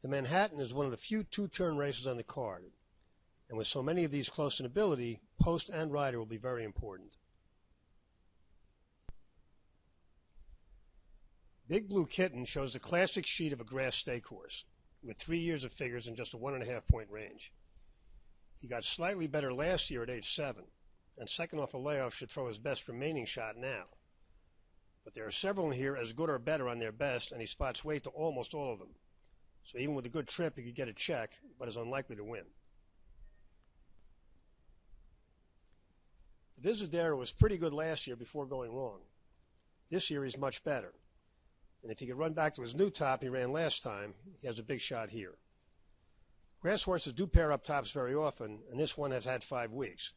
The Manhattan is one of the few two-turn races on the card, and with so many of these close in ability, post and rider will be very important. Big Blue Kitten shows the classic sheet of a grass stake horse, with 3 years of figures in just a 1.5 point range. He got slightly better last year at age 7, and second off a layoff should throw his best remaining shot now. But there are several in here as good or better on their best, and he spots weight to almost all of them. So even with a good trip, he could get a check, but is unlikely to win. The Visadero was pretty good last year before going wrong. This year he's much better. And if he could run back to his new top he ran last time, he has a big shot here. Grass horses do pair up tops very often, and this one has had 5 weeks.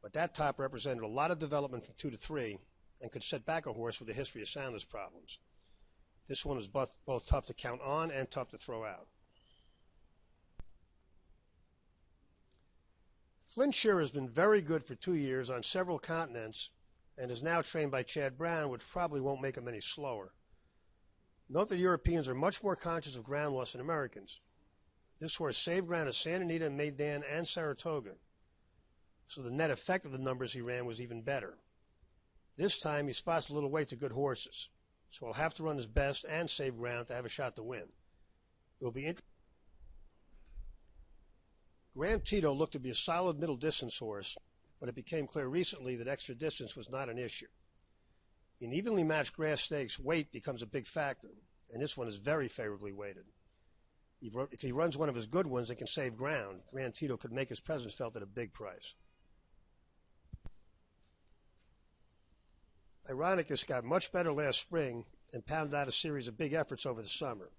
But that top represented a lot of development from 2 to 3 and could set back a horse with a history of soundness problems. This one is both tough to count on and tough to throw out. Flintshire has been very good for 2 years on several continents and is now trained by Chad Brown, which probably won't make him any slower. Note that Europeans are much more conscious of ground loss than Americans. This horse saved ground at Santa Anita, Maidan, and Saratoga, so the net effect of the numbers he ran was even better. This time he spots a little weight to good horses, so he'll have to run his best and save ground to have a shot to win. It will be interesting. Grand Tito looked to be a solid middle distance horse, but it became clear recently that extra distance was not an issue. In evenly matched grass stakes, weight becomes a big factor, and this one is very favorably weighted. If he runs one of his good ones and can save ground, Grand Tito could make his presence felt at a big price. Ironicus got much better last spring and pounded out a series of big efforts over the summer.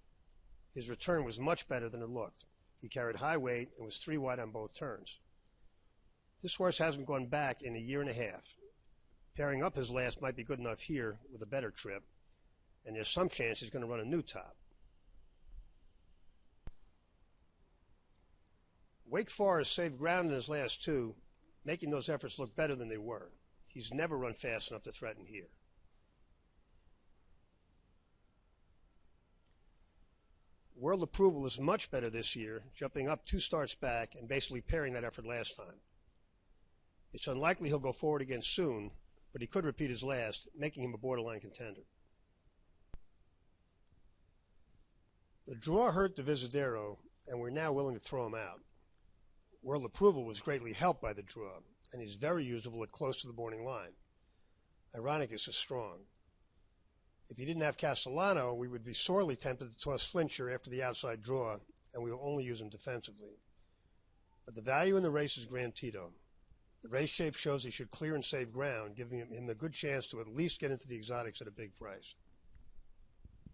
His return was much better than it looked. He carried high weight and was 3 wide on both turns. This horse hasn't gone back in a 1.5 years. Pairing up his last might be good enough here with a better trip, and there's some chance he's going to run a new top. Wake Forest saved ground in his last 2, making those efforts look better than they were. He's never run fast enough to threaten here. World Approval is much better this year, jumping up 2 starts back and basically pairing that effort last time. It's unlikely he'll go forward again soon, but he could repeat his last, making him a borderline contender. The draw hurt the Visadero, and we're now willing to throw him out. World Approval was greatly helped by the draw, and he's very usable at close to the morning line. Ironicus is strong. If he didn't have Castellano, we would be sorely tempted to toss Flintshire after the outside draw, and we will only use him defensively. But the value in the race is Grand Tito. The race shape shows he should clear and save ground, giving him a good chance to at least get into the exotics at a big price.